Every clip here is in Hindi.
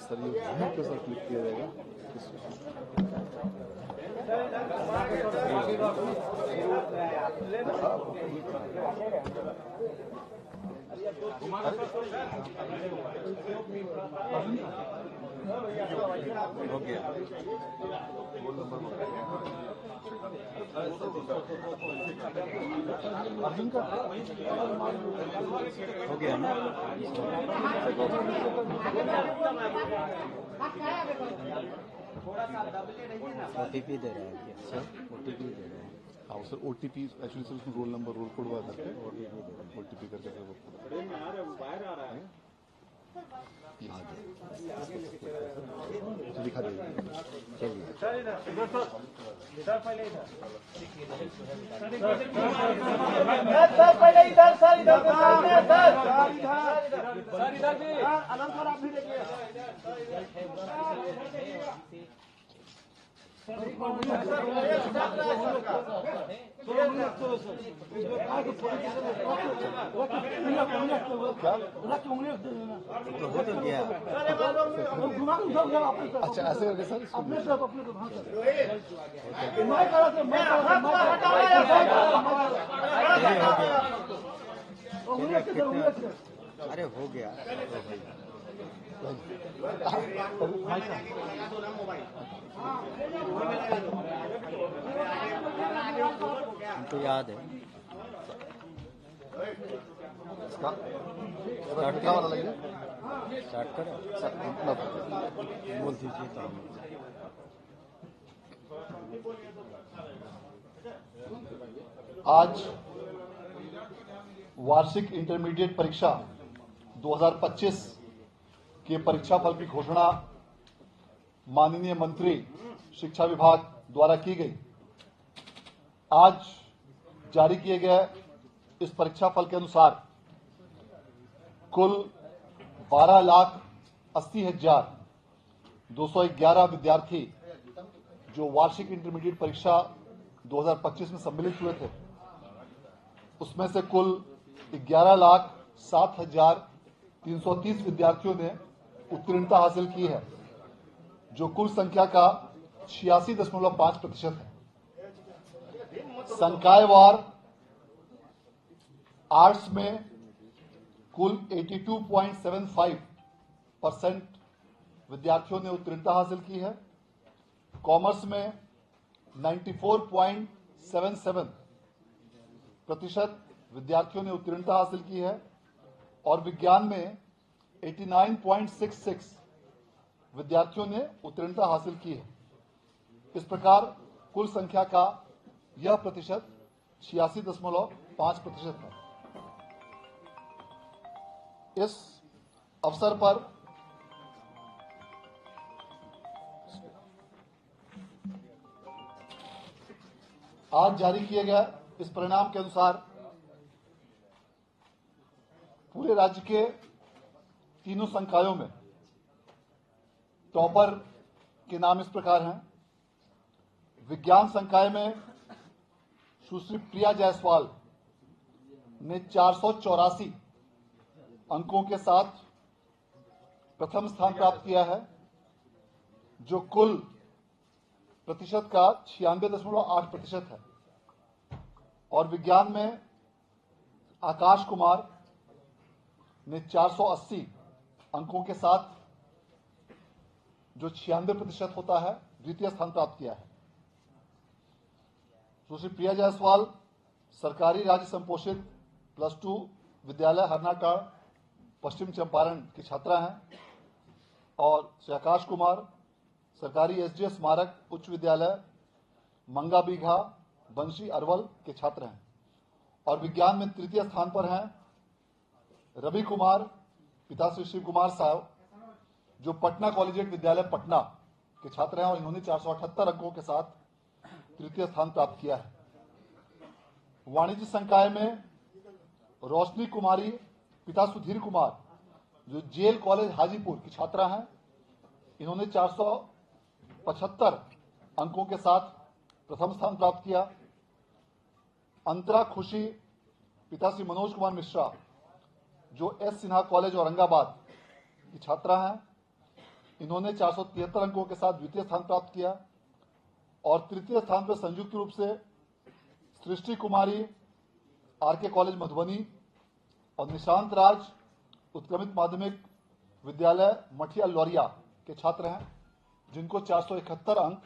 सर ये जूम पे सर क्लिक किया जाएगा। हो गया अर्जुन का हो गया ना। ओटीपी दे रहा है सर, ओटीपी दे रहा है। हाँ सर ओटीपी एक्चुअली सर उसमें रोल नंबर रोल कोड हुआ करके ओटीपी करके सर वो दिखा देगा। हो तो गया। अच्छा ऐसे करके सर अरे हो गया हमको याद है। स्टार्ट करें बोल दीजिए तो आज वार्षिक इंटरमीडिएट परीक्षा 2025 के परीक्षा फल की घोषणा माननीय मंत्री शिक्षा विभाग द्वारा की गई। आज जारी किए गए इस परीक्षा फल के अनुसार कुल 12,80,211 विद्यार्थी जो वार्षिक इंटरमीडिएट परीक्षा 2025 में सम्मिलित हुए थे, उसमें से कुल 11,07,330 विद्यार्थियों ने उत्तीर्णता हासिल की है, जो कुल संख्या का 86.5% है। संकायवार आर्ट्स में कुल 82.75% विद्यार्थियों ने उत्तीर्णता हासिल की है। कॉमर्स में 94.77% विद्यार्थियों ने उत्तीर्णता हासिल की है और विज्ञान में 89.66 विद्यार्थियों ने उत्तीर्णता हासिल की है। इस प्रकार कुल संख्या का यह प्रतिशत 86.5% है। इस अवसर पर आज जारी किए गए इस परिणाम के अनुसार पूरे राज्य के तीनों संकायों में टॉपर के नाम इस प्रकार हैं। विज्ञान संकाय में सुश्री प्रिया जायसवाल ने 484 अंकों के साथ प्रथम स्थान प्राप्त किया है, जो कुल प्रतिशत का 96.8% है। और विज्ञान में आकाश कुमार ने 480 अंकों के साथ, जो 96% होता है, द्वितीय स्थान प्राप्त किया है। सुश्री प्रिया जायसवाल सरकारी राज्य संपोषित +2 विद्यालय हरनाटाड़ पश्चिम चंपारण की छात्रा हैं और श्री आकाश कुमार सरकारी एसडीएस स्मारक उच्च विद्यालय मंगा बीघा बंशी अरवल के छात्र हैं। और विज्ञान में तृतीय स्थान पर हैं रवि कुमार पिता श्री शिव कुमार साहब, जो पटना कॉलेजिएट विद्यालय पटना के छात्र हैं और इन्होंने 478 अंकों के साथ तृतीय स्थान प्राप्त किया है। वाणिज्य संकाय में रोशनी कुमारी पिता सुधीर कुमार, जो जेल कॉलेज हाजीपुर की छात्रा हैं, इन्होंने 475 अंकों के साथ प्रथम स्थान प्राप्त किया। अंतरा खुशी पिता श्री मनोज कुमार मिश्रा, जो एस सिन्हा कॉलेज औरंगाबाद की छात्रा हैं, इन्होंने 473 अंकों के साथ द्वितीय स्थान प्राप्त किया और तृतीय स्थान पर संयुक्त रूप से सृष्टि कुमारी आरके कॉलेज मधुबनी और निशांत राज उत्क्रमित माध्यमिक विद्यालय मठिया लौरिया के छात्र हैं, जिनको 471 अंक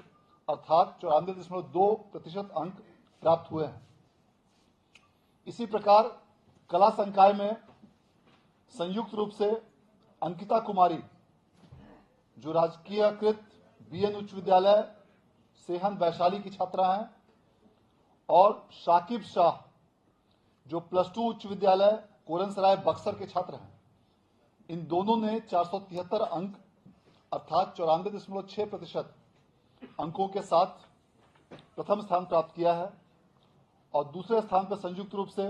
अर्थात 94.2% अंक प्राप्त हुए हैं। इसी प्रकार कला संकाय में संयुक्त रूप से अंकिता कुमारी जो राजकीयकृत बीएन उच्च विद्यालय सेहन वैशाली की छात्रा हैं और शाकिब शाह जो +2 उच्च विद्यालय कोरनसराय बक्सर के छात्र हैं। इन दोनों ने 473 अंक अर्थात 94.6% अंकों के साथ प्रथम स्थान प्राप्त किया है और दूसरे स्थान पर संयुक्त रूप से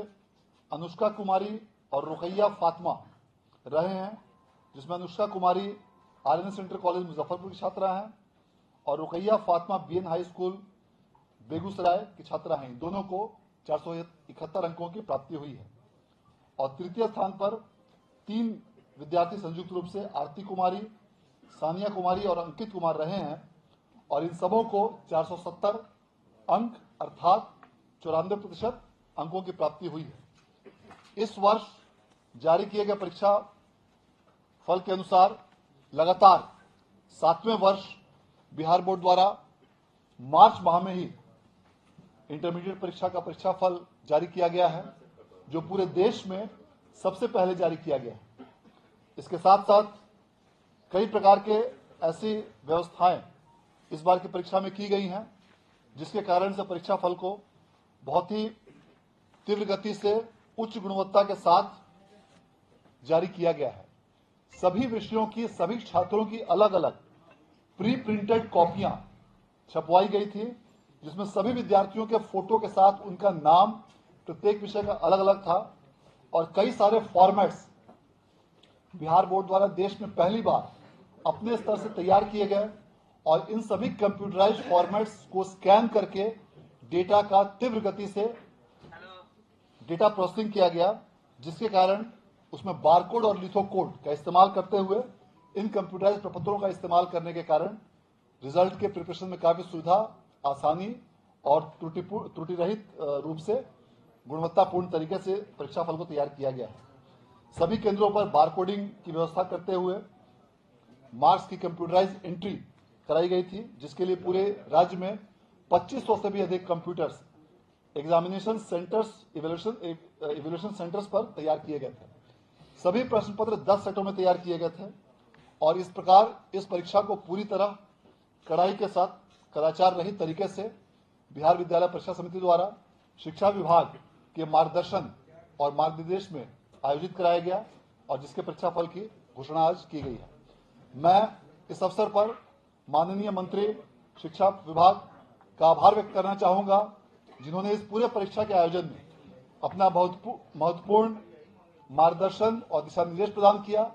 अनुष्का कुमारी और रुकैया फातिमा रहे हैं, जिसमें Anushka Kumari RNS inter college Muzaffarpur की छात्रा हैं और Ruqaiya Fatima BN high school Begusarai की छात्रा हैं। दोनों को 471 अंकों की प्राप्ति हुई है और तृतीय स्थान पर 3 विद्यार्थी संयुक्त रूप से आरती कुमारी, सानिया कुमारी और अंकित कुमार रहे हैं और इन सबों को 470 अंक अर्थात 94% अंकों की प्राप्ति हुई है। इस वर्ष जारी किए गए परीक्षा फल के अनुसार लगातार 7वें वर्ष बिहार बोर्ड द्वारा मार्च माह में ही इंटरमीडिएट परीक्षा का परीक्षा फल जारी किया गया है, जो पूरे देश में सबसे पहले जारी किया गया है। इसके साथ साथ कई प्रकार के ऐसी व्यवस्थाएं इस बार की परीक्षा में की गई हैं, जिसके कारण से परीक्षा फल को बहुत ही तीव्र गति से उच्च गुणवत्ता के साथ जारी किया गया है। सभी विषयों की सभी छात्रों की अलग अलग प्री प्रिंटेड कॉपियां छपवाई गई थी, जिसमें सभी विद्यार्थियों के फोटो के साथ उनका नाम प्रत्येक विषय का अलग अलग था और कई सारे फॉर्मेट्स बिहार बोर्ड द्वारा देश में पहली बार अपने स्तर से तैयार किए गए और इन सभी कंप्यूटराइज्ड फॉर्मेट्स को स्कैन करके डेटा का तीव्र गति से डेटा प्रोसेसिंग किया गया, जिसके कारण उसमें बारकोड और लिथोकोड का इस्तेमाल करते हुए इन कंप्यूटराइज्ड प्रपत्रों का इस्तेमाल करने के कारण रिजल्ट के प्रिपरेशन में काफी सुविधा, आसानी और त्रुटि रहित रूप से गुणवत्तापूर्ण तरीके से परीक्षा फल को तैयार किया गया है। सभी केंद्रों पर बारकोडिंग की व्यवस्था करते हुए मार्क्स की कंप्यूटराइज्ड एंट्री कराई गई थी, जिसके लिए पूरे राज्य में 2500 से भी अधिक computers examination centres evaluation centres पर तैयार किए गए थे। सभी प्रश्न पत्र 10 सेटों में तैयार किए गए थे और इस प्रकार इस परीक्षा को पूरी तरह कड़ाई के साथ कदाचार रहित तरीके से बिहार विद्यालय परीक्षा समिति द्वारा शिक्षा विभाग के मार्गदर्शन और मार्गनिर्देश में आयोजित कराया गया और जिसके परीक्षा फल की घोषणा आज की गई है। मैं इस अवसर पर माननीय मंत्री शिक्षा विभाग का आभार व्यक्त करना चाहूंगा, जिन्होंने इस पूरे परीक्षा के आयोजन में अपना महत्वपूर्ण मार्गदर्शन और दिशा निर्देश प्रदान किया,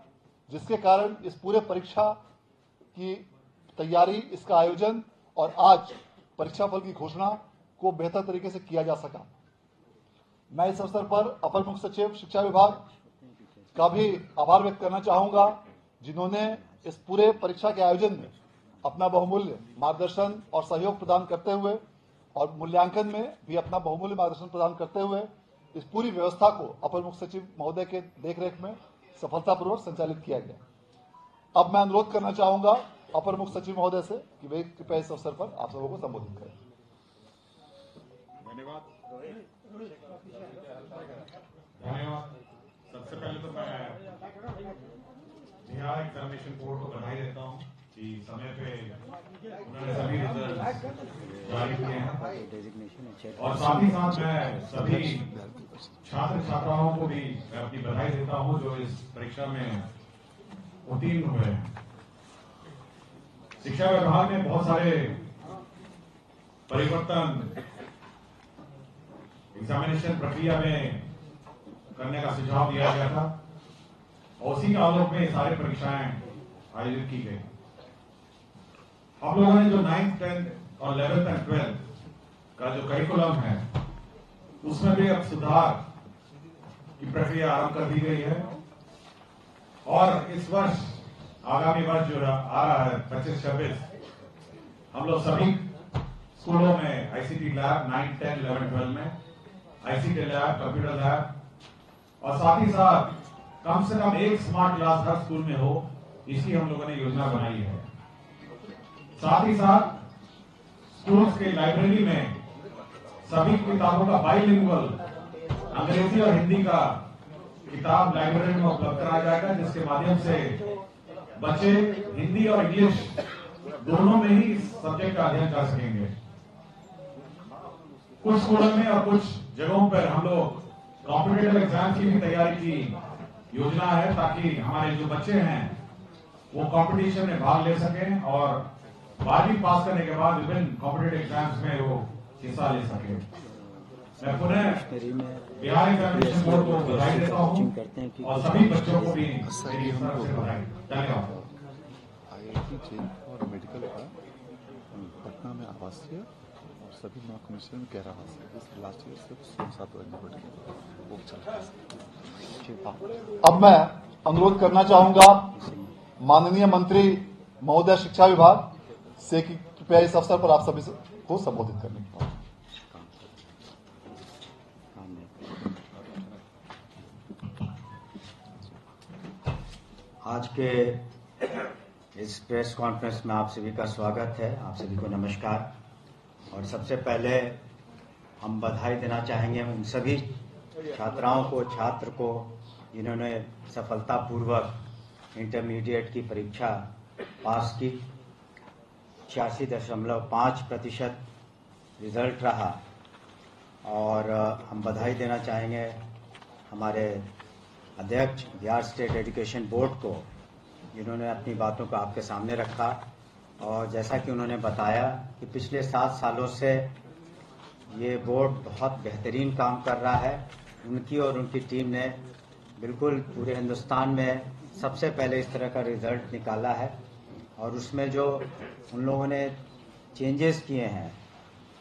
जिसके कारण इस पूरे परीक्षा की तैयारी, इसका आयोजन और आज परीक्षा फल की घोषणा को बेहतर तरीके से किया जा सका। मैं इस अवसर पर अपर मुख्य सचिव शिक्षा विभाग का भी आभार व्यक्त करना चाहूंगा, जिन्होंने इस पूरे परीक्षा के आयोजन में अपना बहुमूल्य मार्गदर्शन और सहयोग प्रदान करते हुए और मूल्यांकन में भी अपना बहुमूल्य मार्गदर्शन प्रदान करते हुए इस पूरी व्यवस्था को अपर मुख्य सचिव महोदय के देखरेख में सफलतापूर्वक संचालित किया गया। अब मैं अनुरोध करना चाहूंगा अपर मुख्य सचिव महोदय से कि वे कृपया इस अवसर पर आप सबों को संबोधित करें। धन्यवाद। सबसे पहले तो मैं बिहार एग्जामिनेशन बोर्ड को बधाई देता हूँ कि समय पे उन्होंने सभी रिजल्ट जारी किए हैं और साथ ही साथ मैं सभी छात्र छात्राओं को भी मैं अपनी बधाई देता हूँ जो इस परीक्षा में उत्तीर्ण हुए हैं। शिक्षा विभाग में बहुत सारे परिवर्तन एग्जामिनेशन प्रक्रिया में करने का सुझाव दिया गया था और उसी के आलोक में सारी परीक्षाएं आयोजित की गई। हम लोगों ने जो 9th, 10th और 11th एंड 12th का जो करिकुलम है उसमें भी अब सुधार की प्रक्रिया आरंभ कर दी गई है और इस वर्ष आगामी वर्ष जो आ रहा है 25-26, हम लोग सभी स्कूलों में आईसीटी लैब 9, 10, 11, 12 में आईसीटी लैब, कंप्यूटर लैब और साथ ही साथ कम से कम एक स्मार्ट क्लास हर स्कूल में हो, इसकी हम लोगों ने योजना बनाई है। साथ ही साथ स्कूल्स के लाइब्रेरी में सभी किताबों का बाइलिंगुअल अंग्रेजी और हिंदी का किताब लाइब्रेरी में उपलब्ध कराया जाएगा, जिसके माध्यम से बच्चे हिंदी और इंग्लिश दोनों में ही इस सब्जेक्ट का अध्ययन कर सकेंगे। कुछ स्कूलों में और कुछ जगहों पर हम लोग कॉम्पिटिटिव एग्जाम की भी तैयारी की योजना है, ताकि हमारे जो बच्चे हैं वो कंपटीशन में भाग ले सकें और 12वीं पास करने के बाद विभिन्न कॉम्पिटिटिव एग्जाम्स में वो हिस्सा ले सके। मैं पुनः बिहार एग्जामिनेशन बोर्ड को बधाई देता हूं और सभी बच्चों को भी मेरी तरफ से बधाई। धन्यवाद। IIT जेल और मेडिकल का पटना में आवासीय और सभी नॉन कमर्शियल में गैर आवासीय लास्ट ईयर से 7 वो चल रहा है। अब मैं अनुरोध करना चाहूंगा माननीय मंत्री महोदय शिक्षा विभाग से कि कृपया इस अवसर पर आप सभी को संबोधित करने की बात। आज के इस प्रेस कॉन्फ्रेंस में आप सभी का स्वागत है। आप सभी को नमस्कार। और सबसे पहले हम बधाई देना चाहेंगे उन सभी छात्राओं को, छात्र को जिन्होंने सफलतापूर्वक इंटरमीडिएट की परीक्षा पास की। 86.5% रिजल्ट रहा। और हम बधाई देना चाहेंगे हमारे अध्यक्ष बिहार स्टेट एजुकेशन बोर्ड को, जिन्होंने अपनी बातों को आपके सामने रखा। और जैसा कि उन्होंने बताया कि पिछले 7 सालों से ये बोर्ड बहुत बेहतरीन काम कर रहा है। उनकी और उनकी टीम ने बिल्कुल पूरे हिंदुस्तान में सबसे पहले इस तरह का रिजल्ट निकाला है। और उसमें जो उन लोगों ने चेंजेस किए हैं,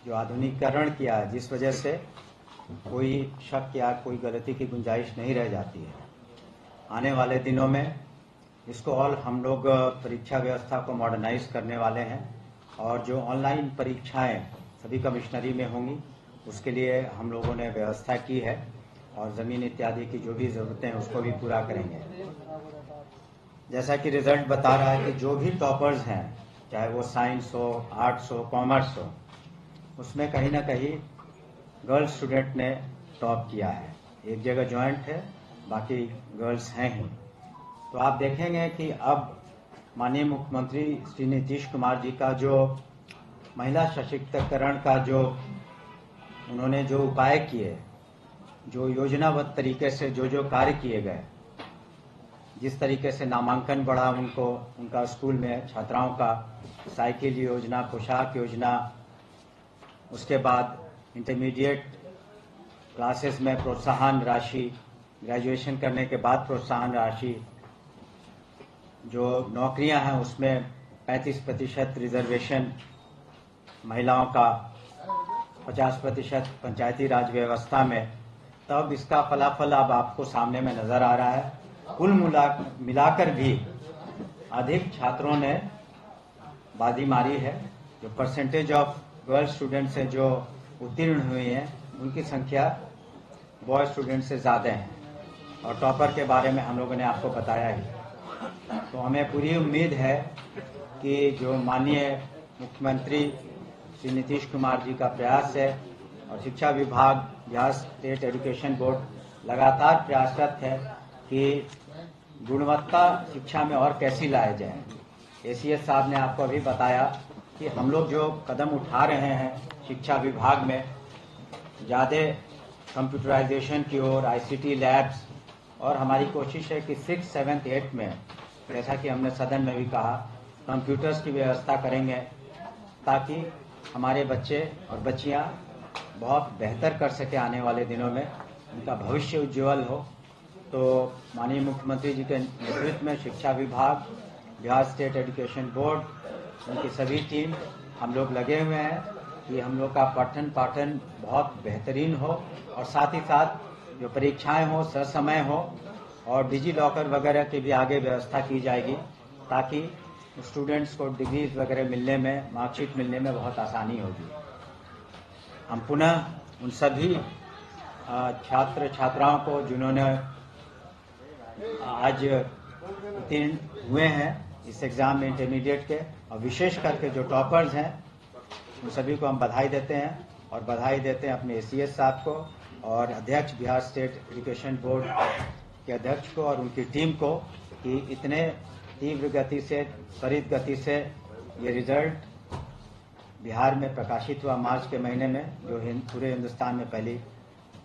जो आधुनिकीकरण किया है, जिस वजह से कोई शक या कोई गलती की गुंजाइश नहीं रह जाती है। आने वाले दिनों में इसको और हम लोग परीक्षा व्यवस्था को मॉडर्नाइज करने वाले हैं। और जो ऑनलाइन परीक्षाएं सभी कमिश्नरी में होंगी, उसके लिए हम लोगों ने व्यवस्था की है। और ज़मीन इत्यादि की जो भी ज़रूरतें हैं उसको भी पूरा करेंगे। जैसा कि रिजल्ट बता रहा है कि जो भी टॉपर्स हैं, चाहे वो साइंस हो, आर्ट्स हो, कॉमर्स हो, उसमें कहीं ना कहीं गर्ल्स स्टूडेंट ने टॉप किया है। एक जगह जॉइंट है, बाकी गर्ल्स हैं ही। तो आप देखेंगे कि अब माननीय मुख्यमंत्री श्री नीतीश कुमार जी का जो महिला सशक्तिकरण का जो उन्होंने जो उपाय किए, जो योजनाबद्ध तरीके से जो कार्य किए गए, जिस तरीके से नामांकन बढ़ा उनको, उनका स्कूल में छात्राओं का साइकिल योजना, पोशाक योजना, उसके बाद इंटरमीडिएट क्लासेस में प्रोत्साहन राशि, ग्रेजुएशन करने के बाद प्रोत्साहन राशि, जो नौकरियां हैं उसमें 35% रिजर्वेशन महिलाओं का, 50% पंचायती राज व्यवस्था में, तब इसका फलाफल अब आपको सामने में नजर आ रहा है। कुल मिलाकर भी अधिक छात्रों ने बाजी मारी है। जो परसेंटेज ऑफ गर्ल्स स्टूडेंट से जो उत्तीर्ण हुए हैं, उनकी संख्या बॉय स्टूडेंट से ज़्यादा है। और टॉपर के बारे में हम लोगों ने आपको बताया ही। तो हमें पूरी उम्मीद है कि जो माननीय मुख्यमंत्री श्री नीतीश कुमार जी का प्रयास है और शिक्षा विभाग, बिहार स्टेट एजुकेशन बोर्ड लगातार प्रयासरत है कि गुणवत्ता शिक्षा में और कैसी लाया जाए। एसीएस साहब ने आपको अभी बताया कि हम लोग जो कदम उठा रहे हैं शिक्षा विभाग में, ज़्यादा कंप्यूटराइजेशन की ओर, आईसीटी लैब्स, और हमारी कोशिश है कि 6, 7, 8 में, जैसा कि हमने सदन में भी कहा, कंप्यूटर्स की व्यवस्था करेंगे ताकि हमारे बच्चे और बच्चियां बहुत बेहतर कर सके आने वाले दिनों में, उनका भविष्य उज्जवल हो। तो माननीय मुख्यमंत्री जी के नेतृत्व में शिक्षा विभाग, बिहार स्टेट एजुकेशन बोर्ड, उनकी सभी टीम, हम लोग लगे हुए हैं कि हम लोग का पठन पाठन बहुत बेहतरीन हो और साथ ही साथ जो परीक्षाएं हो ससमय हो और डिजी लॉकर वगैरह की भी आगे व्यवस्था की जाएगी ताकि स्टूडेंट्स को डिग्रीज वगैरह मिलने में, मार्कशीट मिलने में बहुत आसानी होगी। हम पुनः उन सभी छात्र छात्राओं को जिन्होंने आज उत्तीर्ण हुए हैं इस एग्ज़ाम में इंटरमीडिएट के, और विशेष करके जो टॉपर्स हैं उन सभी को हम बधाई देते हैं, और बधाई देते हैं अपने ACS साहब को और अध्यक्ष बिहार स्टेट एजुकेशन बोर्ड के अध्यक्ष को और उनकी टीम को कि इतने तीव्र गति से, त्वरित गति से ये रिजल्ट बिहार में प्रकाशित हुआ मार्च के महीने में, जो पूरे हिंदुस्तान में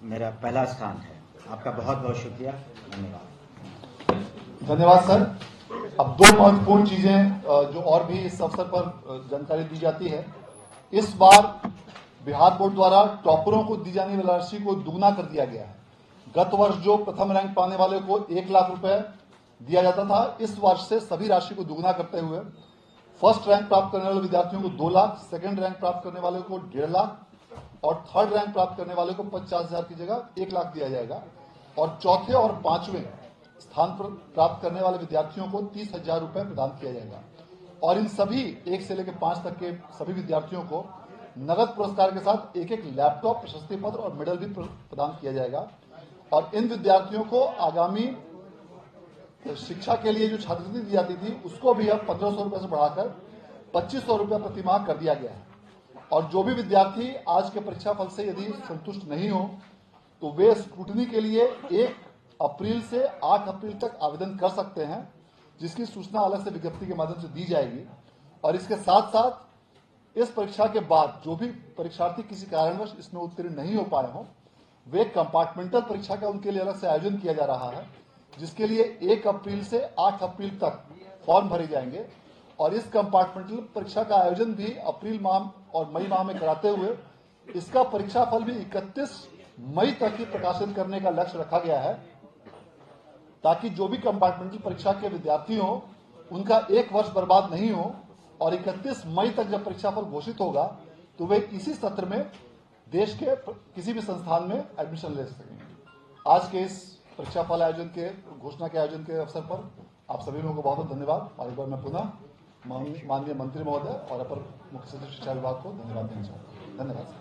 मेरा पहला स्थान है। आपका बहुत बहुत शुक्रिया, धन्यवाद। धन्यवाद सर। अब दो महत्वपूर्ण चीजें जो और भी इस अवसर पर जानकारी दी जाती है। इस बार बिहार बोर्ड द्वारा टॉपरों को दी जाने वाली राशि को दुगना कर दिया गया है। गत वर्ष जो प्रथम रैंक पाने वाले को 1 लाख रुपए दिया जाता था, इस वर्ष से सभी राशि को दुगना करते हुए फर्स्ट रैंक प्राप्त करने वाले विद्यार्थियों को 2 लाख, सेकंड रैंक प्राप्त करने वाले को 1.5 लाख और थर्ड रैंक प्राप्त करने वाले को 50,000 की जगह 1 लाख दिया जाएगा, और चौथे और पांचवें स्थान पर प्राप्त करने वाले विद्यार्थियों को 30,000 रुपए प्रदान किया जाएगा। और इन सभी 1 से लेकर 5 तक के सभी विद्यार्थियों को नगद पुरस्कार के साथ एक लैपटॉप, प्रशस्ति पत्र और मेडल भी प्रदान किया जाएगा। और इन विद्यार्थियों को आगामी शिक्षा के लिए जो छात्रवृत्ति दी जाती थी उसको भी अब 1,500 रुपए से बढ़ाकर 2,500 रुपए प्रतिमाह कर दिया गया है। और जो भी विद्यार्थी आज के परीक्षा फल से यदि संतुष्ट नहीं हो तो वे स्क्रूटनी के लिए 1 अप्रैल से 8 अप्रैल तक आवेदन कर सकते हैं, जिसकी सूचना अलग से विज्ञप्ति के माध्यम से दी जाएगी। और इसके साथ साथ इस परीक्षा के बाद जो भी परीक्षार्थी किसी कारणवश इसमें उत्तीर्ण नहीं हो पाए हों, वे कंपार्टमेंटल परीक्षा का उनके लिए अलग से आयोजन किया जा रहा है, जिसके लिए 1 अप्रैल से 8 अप्रैल तक फॉर्म भरे जाएंगे। और इस कंपार्टमेंटल परीक्षा का आयोजन भी अप्रैल माह और मई माह में कराते हुए इसका परीक्षाफल भी 31 मई तक ही प्रकाशित करने का लक्ष्य रखा गया है, ताकि जो भी कंपार्टमेंटल परीक्षा के विद्यार्थी हो उनका 1 वर्ष बर्बाद नहीं हो, और 31 मई तक जब परीक्षाफल घोषित होगा तो वे इसी सत्र में देश के किसी भी संस्थान में एडमिशन ले सकेंगे। आज के इस परीक्षाफल आयोजन के घोषणा के आयोजन के अवसर पर आप सभी लोगों को बहुत बहुत धन्यवाद। और एक बार मैं पुनः माननीय मंत्री महोदय और अपर मुख्य सचिव शिक्षा विभाग को धन्यवाद देना चाहूँगा। धन्यवाद।